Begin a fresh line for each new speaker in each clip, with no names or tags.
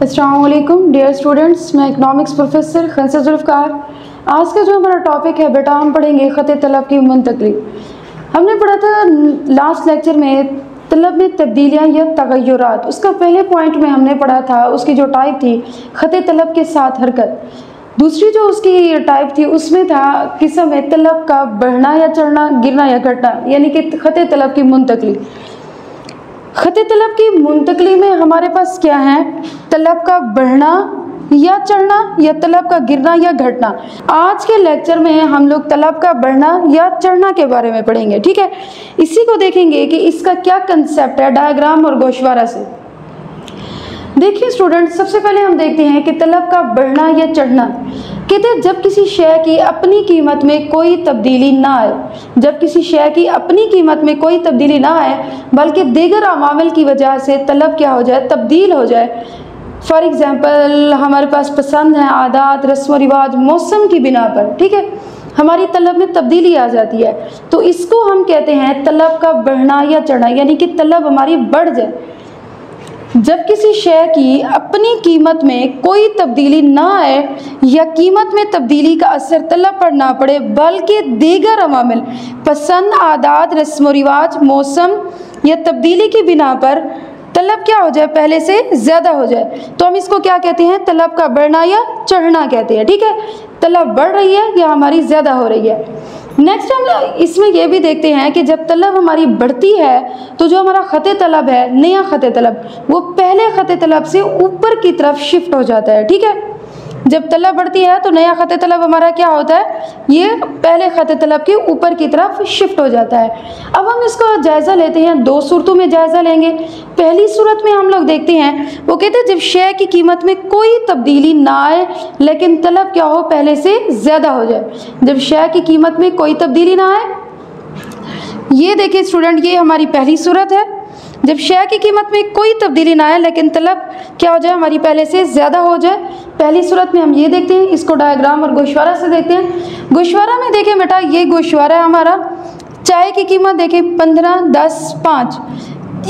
अस्सलाम वालेकुम dear students, मैं इकनॉमिक्स प्रोफेसर खंसा जुल्फ़कार। आज का जो हमारा टॉपिक है बेटा, हम पढ़ेंगे ख़त तलब की मुंतकली। हमने पढ़ा था लास्ट लेक्चर में तलब में तब्दीलियाँ या तगय्युरात। उसका पहले पॉइंट में हमने पढ़ा था उसकी जो टाइप थी ख़त तलब के साथ हरकत। दूसरी जो उसकी टाइप थी उसमें था किस्म है तलब का बढ़ना या चढ़ना, गिरना या घटना, यानी कि ख़त तलब की मुंतकली। ख़त तलब की मुंतकली में हमारे पास क्या है, तलब का बढ़ना या चढ़ना या तलब का गिरना या घटना। आज के लेक्चर में हम लोग तलब का बढ़ना या चढ़ना के बारे में पढ़ेंगे, ठीक है। इसी को देखेंगे कि इसका क्या कंसेप्ट है डायग्राम और गोशवारा से। देखिए स्टूडेंट, सबसे पहले हम देखते हैं कि तलब का बढ़ना या चढ़ना। कहते हैं जब किसी शय की अपनी कीमत में कोई तब्दीली ना आए, जब किसी शय की अपनी कीमत में कोई तब्दीली ना आए बल्कि दीगर अवामिल की वजह से तलब क्या हो जाए, तब्दील हो जाए। फॉर एग्ज़ाम्पल हमारे पास पसंद है, आदात, रस्म व रिवाज, मौसम की बिना पर, ठीक है, हमारी तलब में तब्दीली आ जाती है, तो इसको हम कहते हैं तलब का बढ़ना या चढ़ना, यानी कि तलब हमारी बढ़ जाए। जब किसी शय की अपनी कीमत में कोई तब्दीली ना आए या कीमत में तब्दीली का असर तलब पर ना पड़े बल्कि दीगर अवामिल, पसंद, आदात, रस्म व रिवाज, मौसम या तब्दीली की बिना पर तलब क्या हो जाए, पहले से ज़्यादा हो जाए, तो हम इसको क्या कहते हैं, तलब का बढ़ना या चढ़ना कहते हैं, ठीक है। तलब बढ़ रही है या हमारी ज़्यादा हो रही है। नेक्स्ट हम इसमें यह भी देखते हैं कि जब तलब हमारी बढ़ती है तो जो हमारा ख़त तलब है, नया ख़त तलब, वो पहले ख़त तलब से ऊपर की तरफ शिफ्ट हो जाता है, ठीक है। जब तलब बढ़ती है तो नया ख़त तलब हमारा क्या होता है, ये पहले ख़त तलब के ऊपर की तरफ शिफ्ट हो जाता है। अब हम इसका जायज़ा लेते हैं, दो सूरतों में जायज़ा लेंगे। पहली सूरत में हम लोग देखते हैं, वो कहते हैं जब शय की कीमत में कोई तब्दीली ना आए लेकिन तलब क्या हो, पहले से ज़्यादा हो जाए। जब शय की कीमत में कोई तब्दीली ना आए, ये देखिए स्टूडेंट, ये हमारी पहली सूरत है। जब शय की कीमत में कोई तब्दीली ना आए लेकिन तलब क्या हो जाए, हमारी पहले से ज़्यादा हो जाए। पहली सूरत में हम ये देखते हैं, इसको डायग्राम और गोशवारा से देखते हैं। गोशवारा में देखें बेटा, ये गोशवारा है हमारा। चाय की कीमत देखें 15, 10, 5।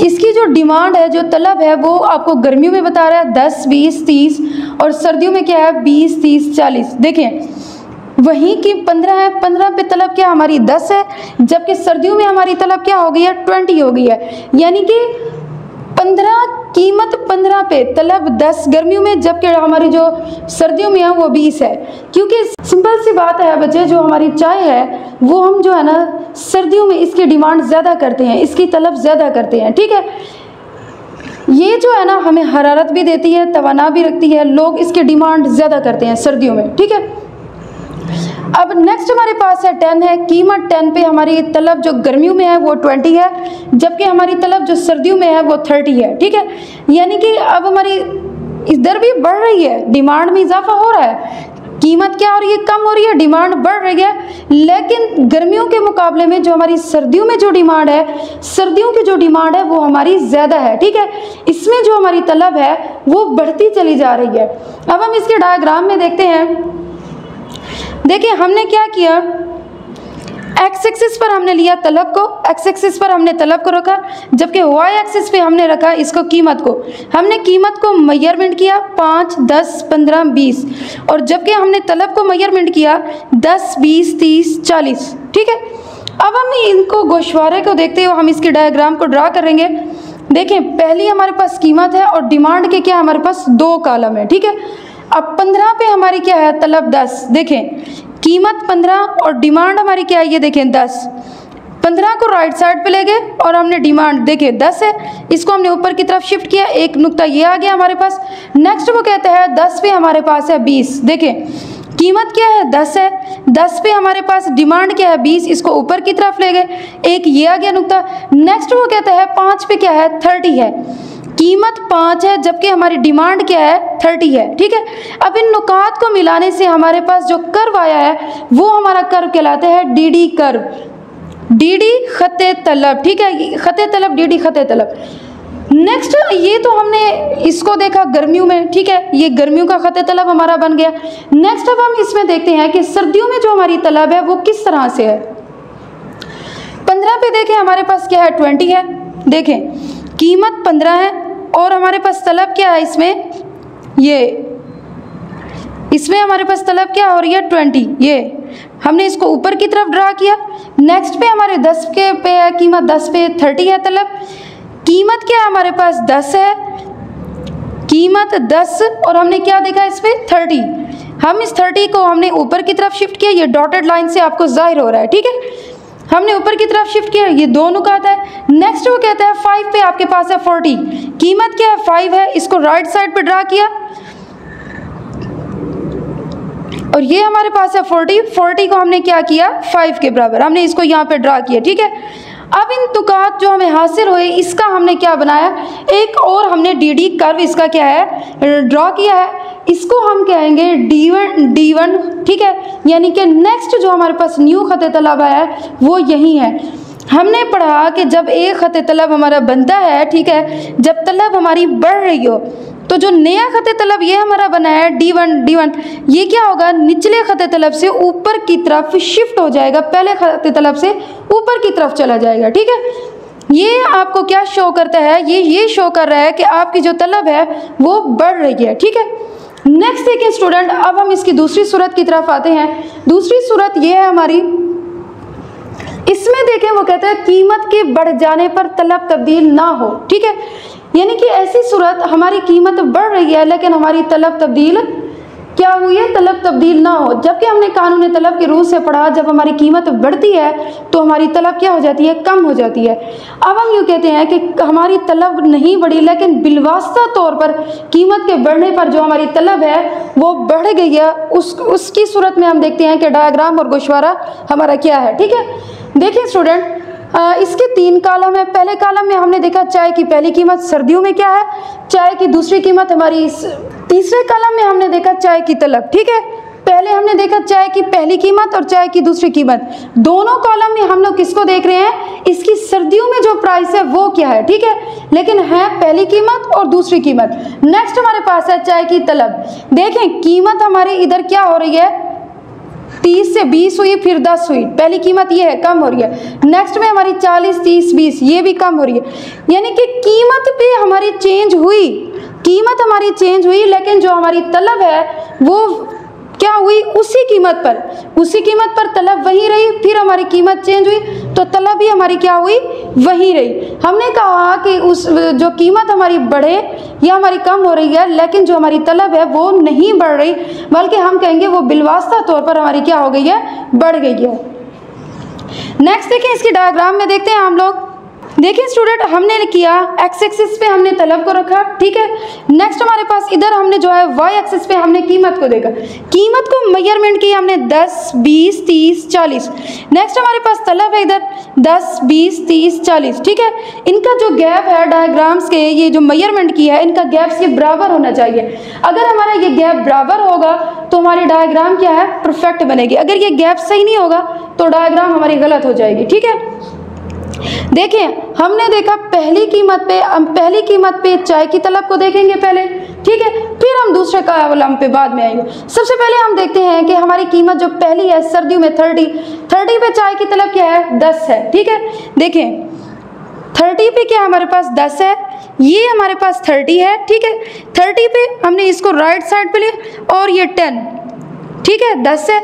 इसकी जो डिमांड है, जो तलब है, वो आपको गर्मियों में बता रहा है 10, 20, 30, और सर्दियों में क्या है 20, 30, 40। देखें वहीं की 15 है, 15 पे तलब क्या हमारी 10 है, जबकि सर्दियों में हमारी तलब क्या हो गई है, 20 हो गई है। यानी कि 15 कीमत 15 पे, तलब 10 गर्मियों में, जबकि हमारी जो सर्दियों में है वो 20 है। क्योंकि सिंपल सी बात है बच्चे, जो हमारी चाय है वो हम जो है ना सर्दियों में इसकी डिमांड ज़्यादा करते हैं, इसकी तलब ज़्यादा करते हैं, ठीक है। ये जो है ना हमें हरारत भी देती है, तवाना भी रखती है, लोग इसकी डिमांड ज़्यादा करते हैं सर्दियों में, ठीक है। अब नेक्स्ट हमारे पास है 10 है। कीमत 10 पे हमारी तलब जो गर्मियों में है वो 20 है, जबकि हमारी तलब जो सर्दियों में है वो 30 है, ठीक है। यानी कि अब हमारी इधर भी बढ़ रही है, डिमांड में इजाफा हो रहा है। कीमत क्या हो रही है, कम हो रही है, डिमांड बढ़ रही है। लेकिन गर्मियों के मुकाबले में जो हमारी सर्दियों में जो डिमांड है, सर्दियों की जो डिमांड है वो हमारी ज़्यादा है, ठीक है। इसमें जो हमारी तलब है वो बढ़ती चली जा रही है। अब हम इसके डायग्राम में देखते हैं। देखिए हमने क्या किया, एक्स एक्सिस पर हमने लिया तलब को, एक्स एक्सिस पर हमने तलब को रखा, जबकि वाई एक्सिस पे हमने रखा इसको कीमत को। हमने कीमत को मेजरमेंट किया 5, 10, 15, 20, और जबकि हमने तलब को मेजरमेंट किया 10, 20, 30, 40, ठीक है। अब हम इनको गोशवारे को देखते हुए हम इसके डायग्राम को ड्रा करेंगे। देखें पहली हमारे पास कीमत है और डिमांड के क्या हमारे पास 2 कॉलम है, ठीक है। अब 15 पे हमारी क्या है, तलब 10। देखें कीमत 15 और डिमांड हमारी क्या है, ये देखें 10। 15 को राइट साइड पे ले गए और हमने डिमांड देखें 10 है, इसको हमने ऊपर की तरफ शिफ्ट किया, एक नुक्ता ये आ गया हमारे पास। नेक्स्ट वो कहते हैं 10 पे हमारे पास है 20। देखें कीमत क्या है 10 है, 10 पे हमारे पास डिमांड क्या है 20, इसको ऊपर की तरफ ले गए, एक ये आ गया नुक्ता। नेक्स्ट वो कहते हैं 5 पे क्या है 30 है, कीमत 5 है जबकि हमारी डिमांड क्या है 30 है, ठीक है। अब इन नुकात को मिलाने से हमारे पास जो कर्व आया है वो हमारा कर्व कहलाता है डीडी कर्व, डीडी ख़त तलब, ठीक है। ख़त तलब, डीडी ख़त तलब। नेक्स्ट ये तो हमने इसको देखा गर्मियों में, ठीक है, ये गर्मियों का ख़त तलब हमारा बन गया। नेक्स्ट अब हम इसमें देखते हैं कि सर्दियों में जो हमारी तलब है वो किस तरह से है। 15 पे देखें हमारे पास क्या है 20 है। देखें कीमत 15 है और हमारे पास तलब क्या है इसमें ये इसमें हमारे पास तलब क्या हो रही है 20, ये हमने इसको ऊपर की तरफ ड्रा किया। नेक्स्ट पे हमारे 10 के पे है कीमत, 10 पे 30 है तलब। कीमत क्या है हमारे पास 10 है, कीमत 10 और हमने क्या देखा इस पे 30। हम इस 30 को हमने ऊपर की तरफ शिफ्ट किया, ये डॉटेड लाइन से आपको जाहिर हो रहा है, ठीक है। हमने ऊपर की तरफ शिफ्ट किया, ये 2 नुकात है। नेक्स्ट वो कहता है 5 पे आपके पास है 40, कीमत क्या है 5 है, इसको राइट साइड पे ड्रा किया और ये हमारे पास है 40 को हमने क्या किया 5 के बराबर, हमने इसको यहाँ पे ड्रा किया, ठीक है। अब इन नुकात जो हमें हासिल हुए इसका हमने क्या बनाया, एक और हमने डी कर्व इसका क्या है ड्रा किया है, इसको हम कहेंगे D1, ठीक है। यानी कि नेक्स्ट जो हमारे पास न्यू खत तलब आया है वो यही है। हमने पढ़ा कि जब एक खत तलब हमारा बनता है, ठीक है, जब तलब हमारी बढ़ रही हो तो जो नया खत तलब ये हमारा बना है D1, ये क्या होगा निचले खत तलब से ऊपर की तरफ शिफ्ट हो जाएगा, पहले खत तलब से ऊपर की तरफ चला जाएगा, ठीक है। ये आपको क्या शो करता है, ये शो कर रहा है कि आपकी जो तलब है वो बढ़ रही है, ठीक है। नेक्स्ट देखिए स्टूडेंट, अब हम इसकी दूसरी सूरत की तरफ आते हैं। दूसरी सूरत ये है हमारी, इसमें देखें वो कहते हैं कीमत के बढ़ जाने पर तलब तब्दील ना हो, ठीक है। यानी कि ऐसी सूरत हमारी कीमत बढ़ रही है लेकिन हमारी तलब तब्दील क्या हुई है, तलब तब्दील ना हो। जबकि हमने कानून तलब के रूल से पढ़ा जब हमारी कीमत बढ़ती है तो हमारी तलब क्या हो जाती है, कम हो जाती है। अब हम यूँ कहते हैं कि हमारी तलब नहीं बढ़ी लेकिन बिलवास्ता तौर पर कीमत के बढ़ने पर जो हमारी तलब है वो बढ़ गई है, उसकी सूरत में हम देखते हैं कि डायग्राम और गोशवारा हमारा क्या है, ठीक है। देखिए स्टूडेंट, इसके 3 कॉलम है। पहले कॉलम में हमने देखा चाय की पहली कीमत सर्दियों में क्या है, चाय की दूसरी कीमत हमारी तीसरे कॉलम में हमने देखा चाय की तलब, ठीक है। पहले हमने देखा चाय की पहली कीमत और चाय की दूसरी कीमत, दोनों कॉलम में हम लोग किसको देख रहे हैं, इसकी सर्दियों में जो प्राइस है वो क्या है, ठीक है, लेकिन है पहली कीमत और दूसरी कीमत। नेक्स्ट हमारे पास है चाय की तलब। देखें कीमत हमारी इधर क्या हो रही है, 30 से 20 हुई, फिर 10 हुई, पहली कीमत ये है कम हो रही है। नेक्स्ट में हमारी 40, 30, 20 ये भी कम हो रही है। यानी कि कीमत पे हमारी चेंज हुई, कीमत हमारी चेंज हुई लेकिन जो हमारी तलब है वो क्या हुई, उसी कीमत पर तलब वही रही। फिर हमारी कीमत चेंज हुई तो तलब भी हमारी क्या हुई, वही रही। हमने कहा कि उस जो कीमत हमारी बढ़े या हमारी कम हो रही है लेकिन जो हमारी तलब है वो नहीं बढ़ रही, बल्कि हम कहेंगे वो बिलवास्ता तौर पर हमारी क्या हो गई है, बढ़ गई है। नेक्स्ट देखें, इसकी डायग्राम में देखते हैं हम लोग। देखिए स्टूडेंट, हमने किया एक्स एक्सिस पे हमने तलब को रखा, ठीक है। नेक्स्ट हमारे पास इधर हमने जो है वाई एक्सिस पे हमने कीमत को देखा, कीमत को मेजरमेंट की हमने 10, 20, 30, 40। नेक्स्ट हमारे पास तलब है इधर 10, 20, 30, 40, ठीक है। इनका जो गैप है डायग्राम्स के, ये जो मेजरमेंट की है इनका गैप ये बराबर होना चाहिए। अगर हमारा ये गैप बराबर होगा तो हमारी डायग्राम क्या है, परफेक्ट बनेगी। अगर ये गैप सही नहीं होगा तो डायग्राम हमारी गलत हो जाएगी, ठीक है। देखिए हमने देखा पहली कीमत पे चाय की तलब को देखेंगे पहले, ठीक है, फिर हम दूसरे कॉलम पे बाद में आएंगे। सबसे पहले हम देखते हैं कि हमारी कीमत जो पहली है सर्दियों में 30 पे चाय की तलब क्या है, 10 है, ठीक है। देखें 30 पे क्या हमारे पास 10 है, ये हमारे पास 30 है, ठीक है। 30 पे हमने इसको राइट साइड पे लिया और ये 10, ठीक है, 10 है।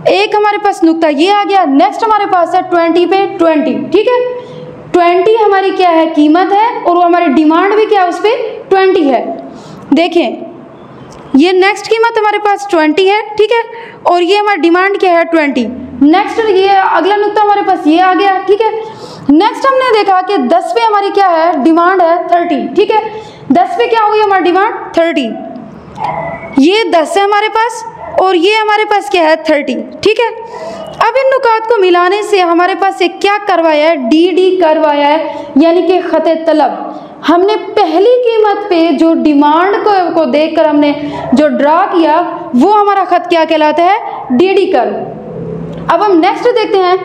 एक हमारे पास नुक्ता ये आ गया। नेक्स्ट हमारे पास है 20 पे 20, ठीक है। 20 हमारी क्या है, कीमत है और वो हमारी डिमांड भी क्या है उस पर 20 है। देखें ये नेक्स्ट कीमत हमारे पास 20 है, ठीक है, और ये हमारी डिमांड क्या है 20। नेक्स्ट ये अगला नुक्ता हमारे पास ये आ गया, ठीक है। नेक्स्ट हमने देखा कि 10 पे हमारी क्या है, डिमांड है 30, ठीक है। 10 पे क्या हुई हमारी डिमांड 30, ये 10 है हमारे पास और ये हमारे पास क्या है 30, ठीक है। अब इन नुकात को मिलाने से हमारे पास एक क्या करवाया है, डी करवाया है, यानी कि खत तलब। हमने पहली कीमत पे जो डिमांड को देखकर हमने जो ड्रा किया वो हमारा खत क्या कहलाता है, डी कर्व। अब हम नेक्स्ट देखते हैं,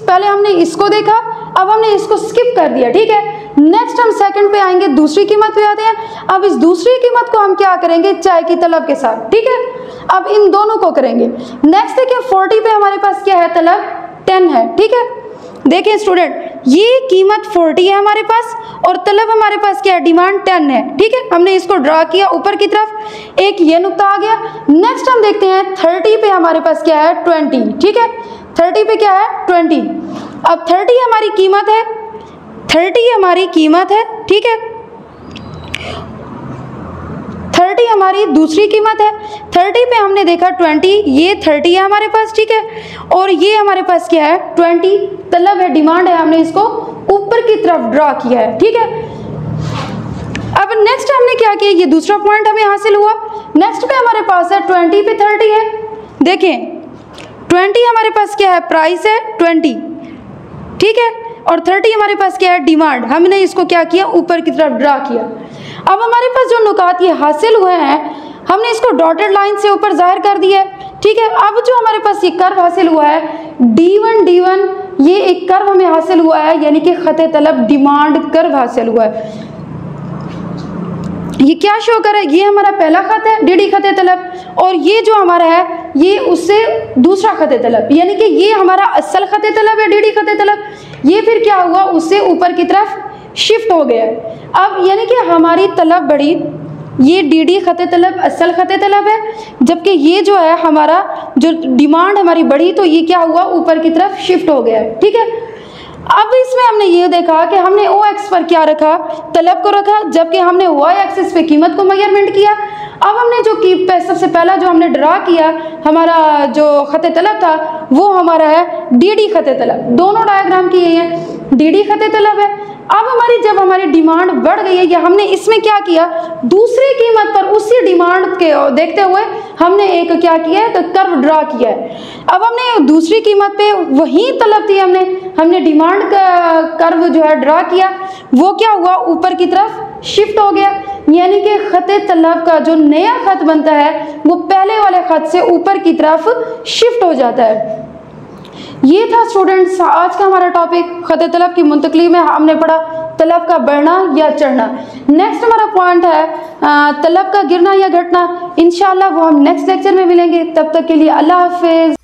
पहले हमने इसको देखा, अब हमने इसको स्किप कर दिया, ठीक है। नेक्स्ट हम सेकंड पे आएंगे, दूसरी कीमत पे आते हैं। अब इस दूसरी कीमत को हम क्या करेंगे, चाय की तलब के साथ, ठीक है। अब इन दोनों को करेंगे। नेक्स्ट देखिए 40 पे हमारे पास क्या है, तलब 10 है, ठीक है। देखिए स्टूडेंट ये कीमत 40 है हमारे पास और तलब हमारे पास क्या है, डिमांड 10 है। ठीक है, हमने इसको ड्रा किया ऊपर की तरफ, एक ये नुक्ता आ गया। नेक्स्ट हम देखते हैं 30 पे हमारे पास क्या है, 20। ठीक है, 30 पे क्या है, 20। अब 30 हमारी कीमत है, 30 हमारी कीमत है। ठीक है, 30 हमारी दूसरी कीमत है। 30 पे हमने देखा 20, ये 30 है हमारे पास। ठीक है, और ये हमारे पास क्या है, 20 तलब है, डिमांड है, हमने इसको ऊपर की तरफ ड्रा किया है। ठीक है, अब नेक्स्ट हमने क्या किया, ये दूसरा पॉइंट हमें हासिल हुआ। नेक्स्ट पे हमारे पास है 20 पे 30 है। देखें 20 हमारे पास क्या है, प्राइस है 20। ठीक है, और 30 हमारे पास क्या है, डिमांड। हमने इसको क्या किया, ऊपर की तरफ ड्रा किया। अब हमारे पास जो नुकात ये हासिल हुए हैं, हमने इसको डॉटेड लाइन से ऊपर जाहिर कर दिया है। ठीक है, अब जो हमारे पास ये कर्व हासिल हुआ है D1, ये एक कर्व हमें हासिल हुआ है, यानी कि खत तलब डिमांड कर्व हासिल हुआ है। ये क्या शो कर रहा है, ये हमारा पहला खत है DD खत तलब, और ये जो हमारा है ये उससे दूसरा खत तलब, यानी कि ये हमारा असल खत तलब है DD खत तलब, ये फिर क्या हुआ, उससे ऊपर की तरफ शिफ्ट हो गया है। अब यानी कि हमारी तलब बढ़ी, ये DD खत तलब असल खत तलब है, जबकि ये जो है हमारा जो डिमांड हमारी बढ़ी, तो ये क्या हुआ, ऊपर की तरफ शिफ्ट हो गया है। ठीक है, अब इसमें हमने ये देखा कि हमने OX पर क्या रखा, तलब को रखा, जबकि हमने Y एक्सिस पे कीमत को मेजरमेंट किया। अब हमने जो की सबसे पहला जो हमने ड्रा किया, हमारा जो खत तलब था वो हमारा है DD खत तलब। दोनों डायग्राम किए हैं, DD खत तलब है। अब हमारी जब हमारी डिमांड बढ़ गई है, या हमने इसमें क्या किया, दूसरी कीमत पर उसी डिमांड के देखते हुए हमने एक क्या किया है, तो कर्व ड्रा किया है। अब हमने दूसरी कीमत पे वही तलब थी, हमने डिमांड का कर्व जो है ड्रा किया, वो क्या हुआ, ऊपर की तरफ शिफ्ट हो गया, यानी कि खत तलब का जो नया खत बनता है वो पहले वाले खत से ऊपर की तरफ शिफ्ट हो जाता है। ये था स्टूडेंट्स आज का हमारा टॉपिक, खत तलब की मुंतकली में हमने पढ़ा तलब का बढ़ना या चढ़ना। नेक्स्ट हमारा पॉइंट है तलब का गिरना या घटना। इंशाल्लाह वो हम नेक्स्ट लेक्चर में मिलेंगे, तब तक के लिए अल्लाह हाफिज।